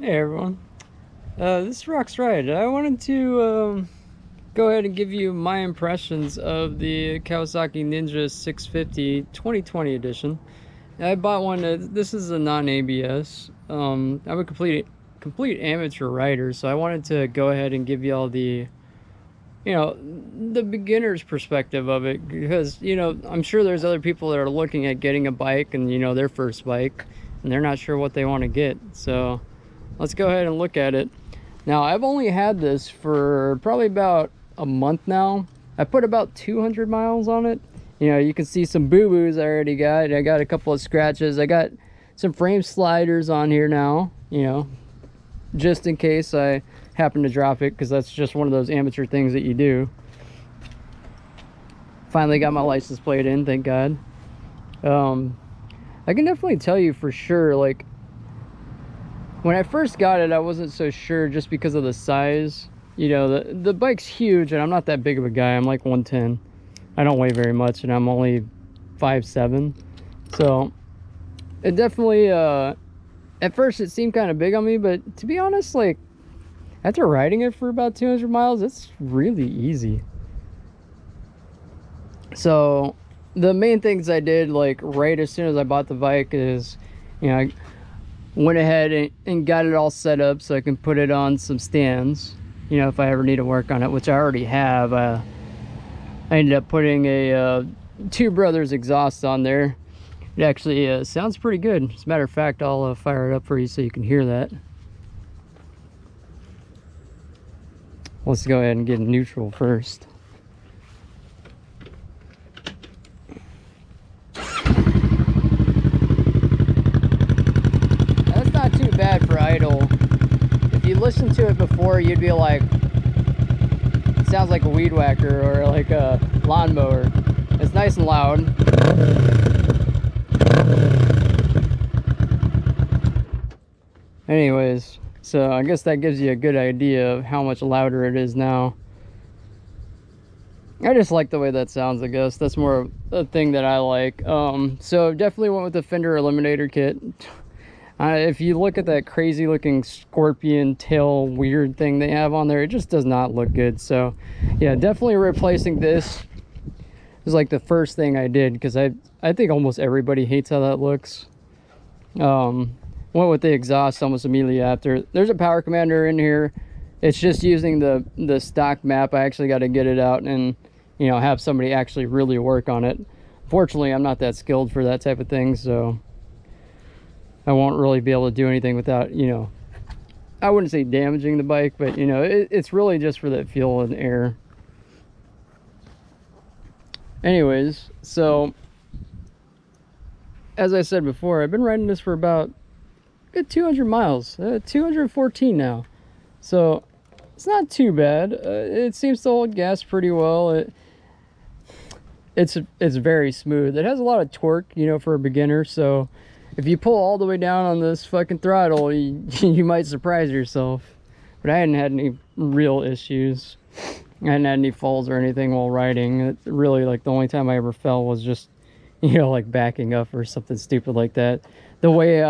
Hey everyone, this is Rock's Ride. I wanted to go ahead and give you my impressions of the Kawasaki Ninja 650 2020 edition. I bought one. This is a non-ABS. I'm a complete amateur rider, so I wanted to go ahead and give you all the beginner's perspective of it, because I'm sure there's other people that are looking at getting a bike and their first bike, and they're not sure what they want to get. So let's go ahead and look at it. Now, I've only had this for probably about a month now. I put about 200 miles on it. You can see some boo-boos I already got. I got a couple of scratches. I got some frame sliders on here now, just in case I happen to drop it, because that's just one of those amateur things that you do. Finally got my license plate in, thank God. I can definitely tell you for sure, like, when I first got it, I wasn't so sure just because of the size. The bike's huge, and I'm not that big of a guy. I'm like 110. I don't weigh very much, and I'm only 5'7". So it definitely, at first it seemed kind of big on me, but to be honest, like, after riding it for about 200 miles, it's really easy. So the main things I did, like, right as soon as I bought the bike is, I went ahead and got it all set up so I can put it on some stands, if I ever need to work on it, which I already have. I ended up putting a Two Brothers exhaust on there. It actually sounds pretty good. As a matter of fact, I'll fire it up for you so you can hear that. Let's go ahead and get neutral first. That's not too bad for idle. If you listen to it before, you'd be like, it sounds like a weed whacker or like a lawnmower. It's nice and loud. Anyways, so I guess that gives you a good idea of how much louder it is now. I just like the way that sounds, I guess. That's more a thing that I like. So definitely went with the fender eliminator kit. If you look at that crazy looking scorpion tail weird thing they have on there, it just does not look good. So yeah, definitely replacing this is like the first thing I did, because I think almost everybody hates how that looks. Went with the exhaust almost immediately after. There's a power commander in here. It's just using the stock map. I actually got to get it out and have somebody actually really work on it. Fortunately, I'm not that skilled for that type of thing, so I won't really be able to do anything without, I wouldn't say damaging the bike, but it's really just for that feel and air. Anyways, so as I said before, I've been riding this for about good 200 miles, 214 now. So it's not too bad. It seems to hold gas pretty well. It's very smooth. It has a lot of torque, for a beginner. So if you pull all the way down on this fucking throttle, you might surprise yourself. But I hadn't had any real issues. I hadn't had any falls or anything while riding. It's really, like, the only time I ever fell was just, like backing up or something stupid like that. The way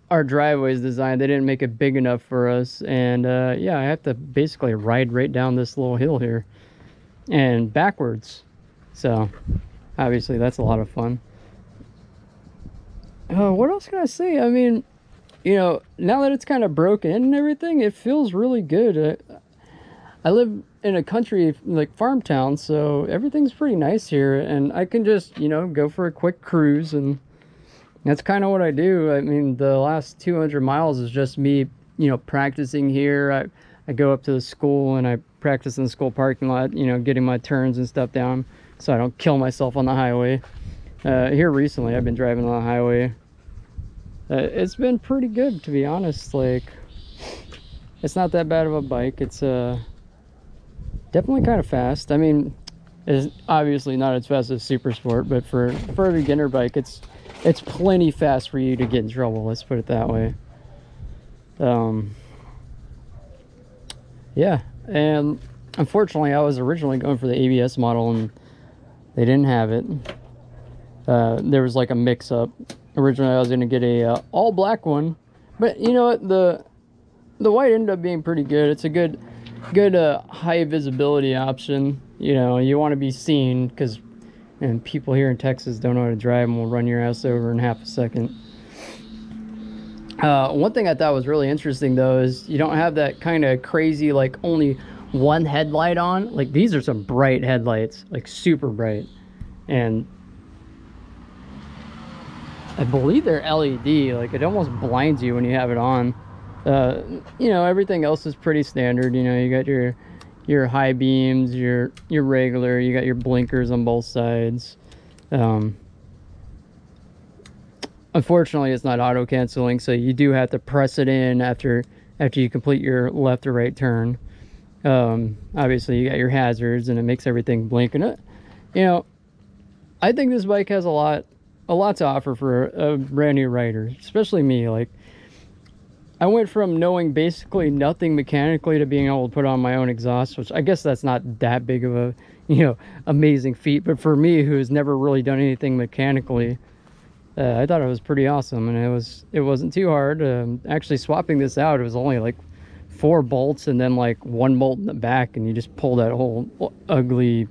our driveway is designed, they didn't make it big enough for us. And yeah, I have to basically ride right down this little hill here and backwards. So obviously that's a lot of fun. What else can I say? I mean, now that it's kind of broken and everything, it feels really good. I live in a country, like, farm town, so everything's pretty nice here, and I can just, go for a quick cruise, and that's kind of what I do. I mean, the last 200 miles is just me, practicing here. I go up to the school and I practice in the school parking lot, getting my turns and stuff down so I don't kill myself on the highway. Here recently, I've been driving on the highway. It's been pretty good, to be honest. Like, it's not that bad of a bike. It's definitely kind of fast. I mean, it's obviously not as fast as Super Sport, but for a beginner bike, it's plenty fast for you to get in trouble. Let's put it that way. Yeah, and unfortunately, I was originally going for the ABS model, and they didn't have it. There was like a mix-up. Originally, I was going to get a all black one, But you know what, the white ended up being pretty good. It's a good high visibility option. You know, you want to be seen because and people here in Texas don't know how to drive and will run your ass over in half a second. One thing I thought was really interesting though is you don't have that kind of crazy like only one headlight on. Like these are some bright headlights, like super bright, and I believe they're LED. Like it almost blinds you when you have it on. You know, everything else is pretty standard. You know, you got your high beams, your regular, you got your blinkers on both sides. Unfortunately, it's not auto canceling, so you do have to press it in after you complete your left or right turn. Obviously, you got your hazards, and it makes everything blink. And it, you know, I think this bike has a lot to offer for a brand new rider, especially me. Like, I went from knowing basically nothing mechanically to being able to put on my own exhaust, which I guess that's not that big of a, you know, amazing feat. But for me, who's never really done anything mechanically, I thought it was pretty awesome, and it wasn't too hard. Actually, swapping this out, it was only like 4 bolts and then like 1 bolt in the back, and you just pull that whole ugly,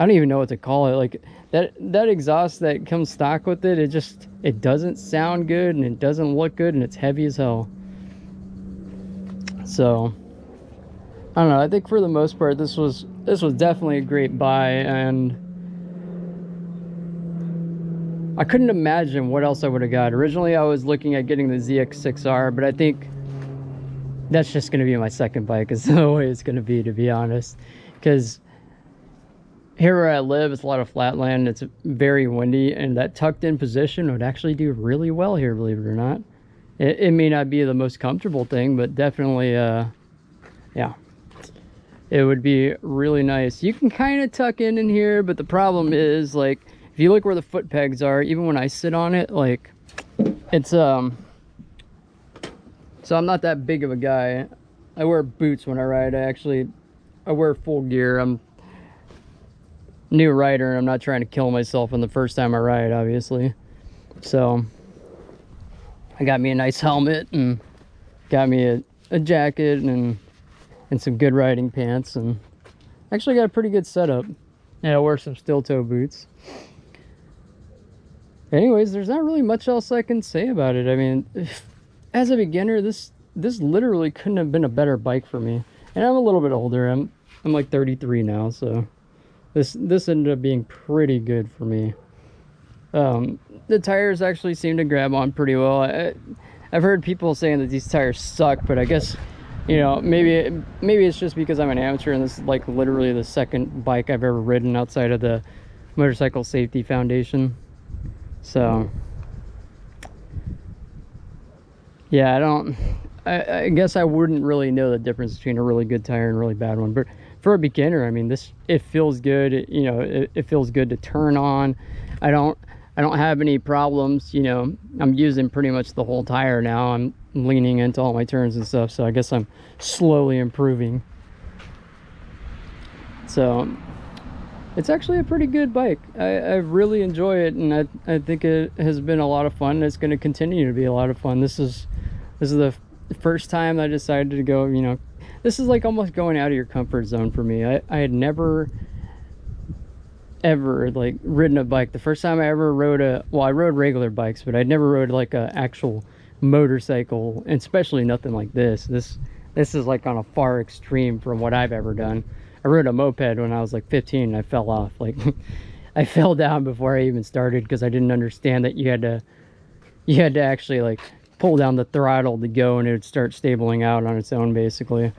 I don't even know what to call it. Like that exhaust that comes stock with it, it doesn't sound good and it doesn't look good, and it's heavy as hell. So I don't know. I think for the most part, this was definitely a great buy, and I couldn't imagine what else I would have got. Originally, I was looking at getting the ZX6R, but I think that's just going to be my second bike. Is the way it's going to be honest. Because here where I live, it's a lot of flatland. It's very windy, and that tucked in position would actually do really well here, believe it or not. It may not be the most comfortable thing, but definitely, yeah, it would be really nice. You can kind of tuck in here, but the problem is, like, if you look where the foot pegs are, even when I sit on it, like, it's, so I'm not that big of a guy. I wear boots when I ride. I wear full gear. I'm new rider, and I'm not trying to kill myself on the first time I ride, obviously. So I got me a nice helmet and got me a jacket and some good riding pants, and actually got a pretty good setup. And I wear some steel toe boots. Anyways, there's not really much else I can say about it. I mean, as a beginner, this literally couldn't have been a better bike for me. And I'm a little bit older. I'm like 33 now, so this ended up being pretty good for me. The tires actually seem to grab on pretty well. I've heard people saying that these tires suck, but I guess, you know, maybe it's just because I'm an amateur and this is like literally the second bike I've ever ridden outside of the Motorcycle Safety Foundation. So yeah, I guess I wouldn't really know the difference between a really good tire and a really bad one. But for a beginner, I mean, it feels good. You know, it feels good to turn on. I don't have any problems. You know, I'm using pretty much the whole tire now. I'm leaning into all my turns and stuff, so I guess I'm slowly improving. So it's actually a pretty good bike. I really enjoy it, and I think it has been a lot of fun. It's going to continue to be a lot of fun. This is the first time I decided to go, you know, this is like almost going out of your comfort zone for me. I had never ever like ridden a bike. The first time I ever rode I rode regular bikes, but I'd never rode like a actual motorcycle, and especially nothing like this. This is like on a far extreme from what I've ever done. I rode a moped when I was like 15 and I fell off. Like I fell down before I even started because I didn't understand that you had to actually like pull down the throttle to go, and it would start stabling out on its own basically.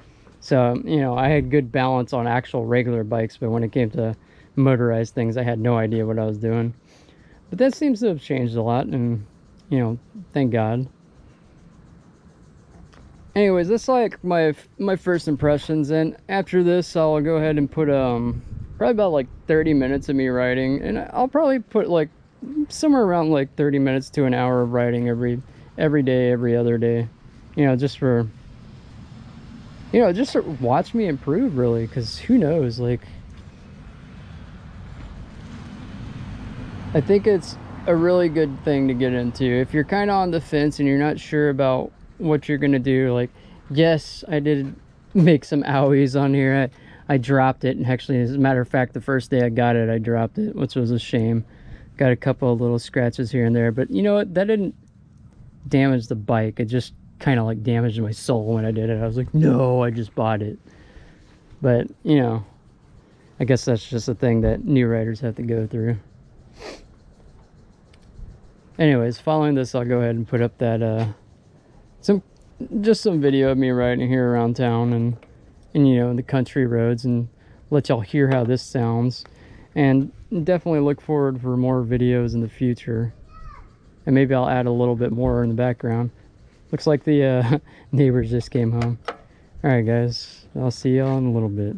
So, you know, I had good balance on actual regular bikes, but when it came to motorized things, I had no idea what I was doing. But that seems to have changed a lot, and, you know, thank God. Anyways, that's like my first impressions, and after this I'll go ahead and put probably about like 30 minutes of me riding, and I'll probably put like somewhere around like 30 minutes to an hour of riding every day, every other day, you know, just for, you know, just to watch me improve, really, because who knows, like, I think it's a really good thing to get into if you're kind of on the fence and you're not sure about what you're gonna do. Like, yes, I did make some owies on here. I dropped it, and actually, as a matter of fact, the first day I got it, I dropped it, which was a shame. Got a couple of little scratches here and there, but you know what? That didn't damage the bike. It just kind of like damaged my soul when I did it. I was like, no, I just bought it. But, you know, I guess that's just a thing that new riders have to go through. Anyways, following this, I'll go ahead and put up that some video of me riding here around town and you know, the country roads, and let y'all hear how this sounds. And definitely look forward for more videos in the future, and maybe I'll add a little bit more in the background. Looks like the neighbors just came home. All right, guys, I'll see y'all in a little bit.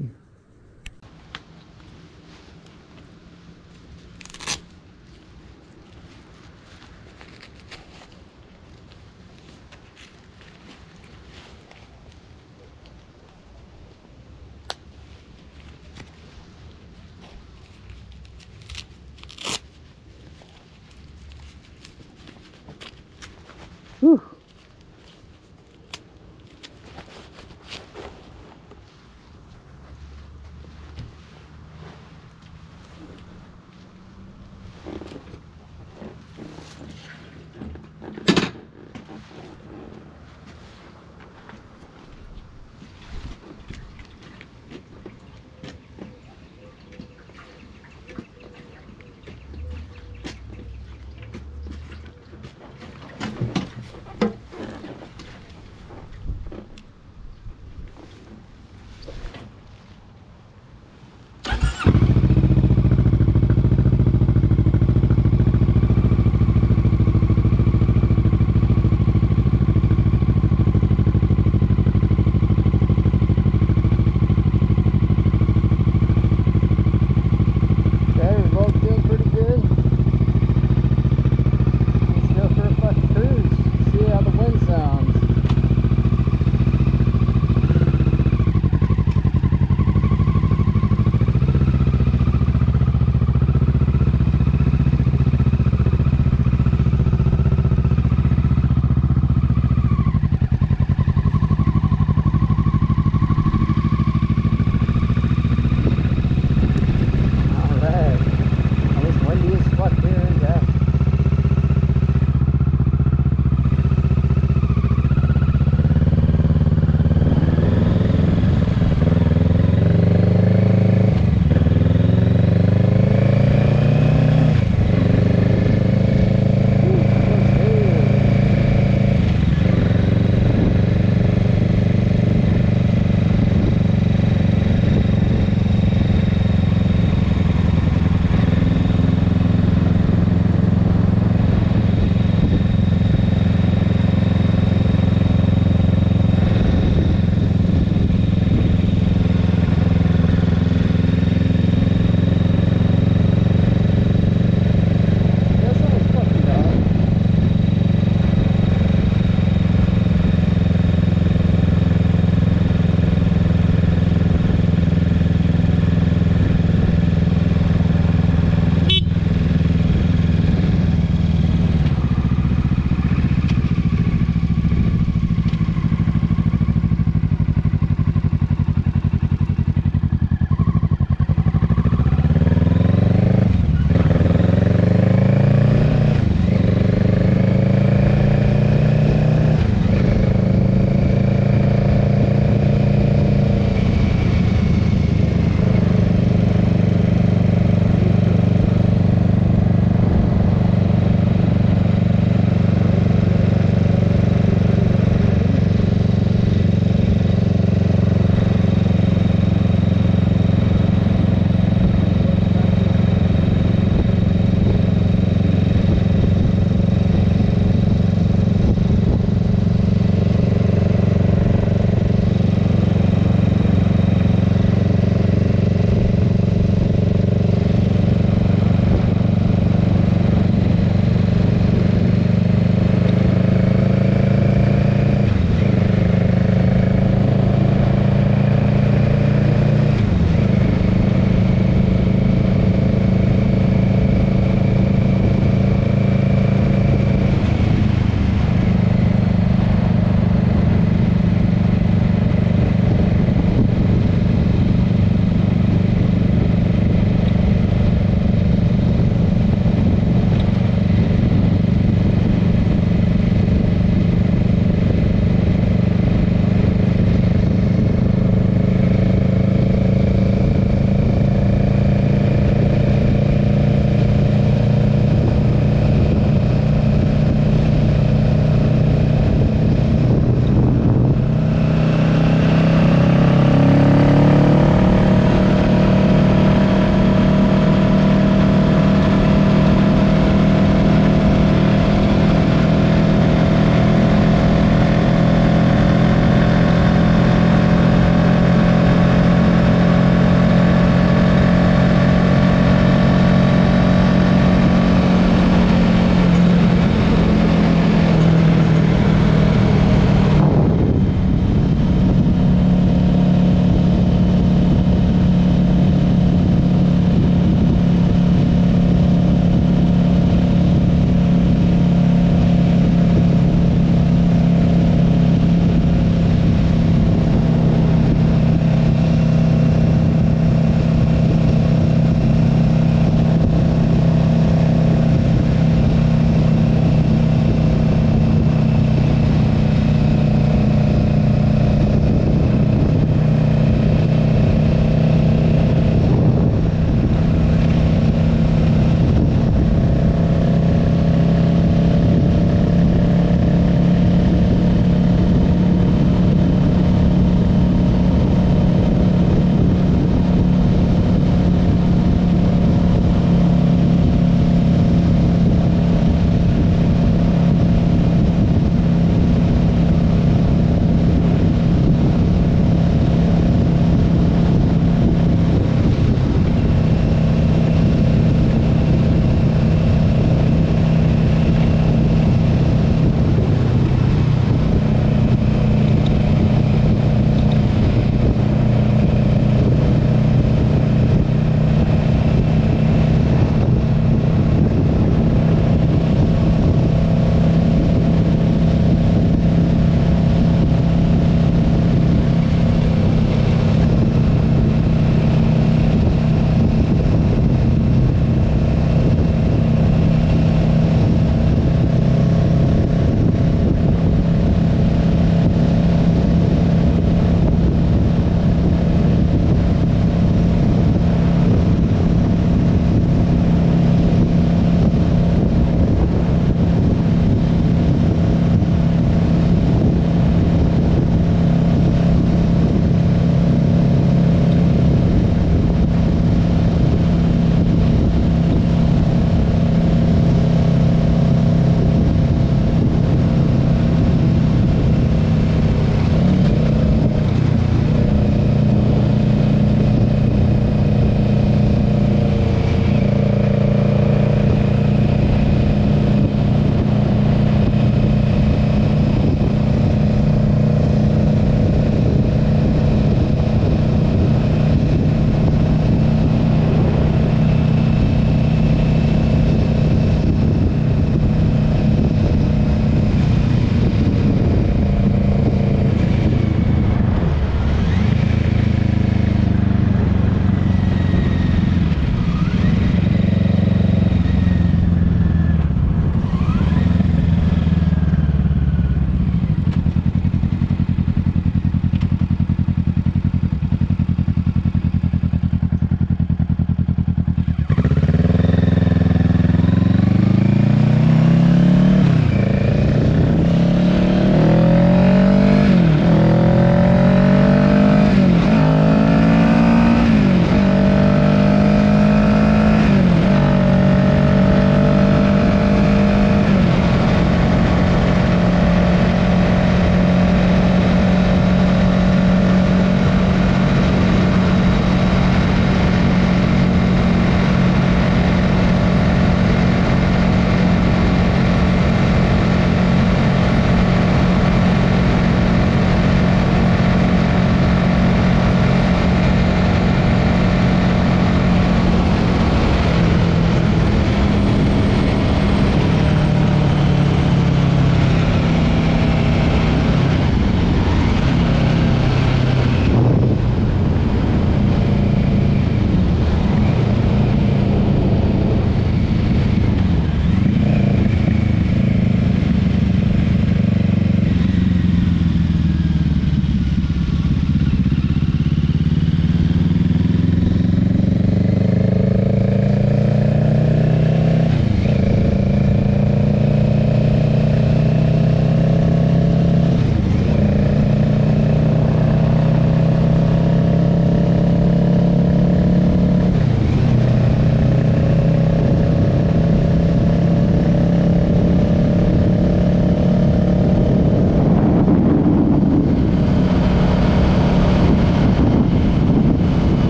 Whew.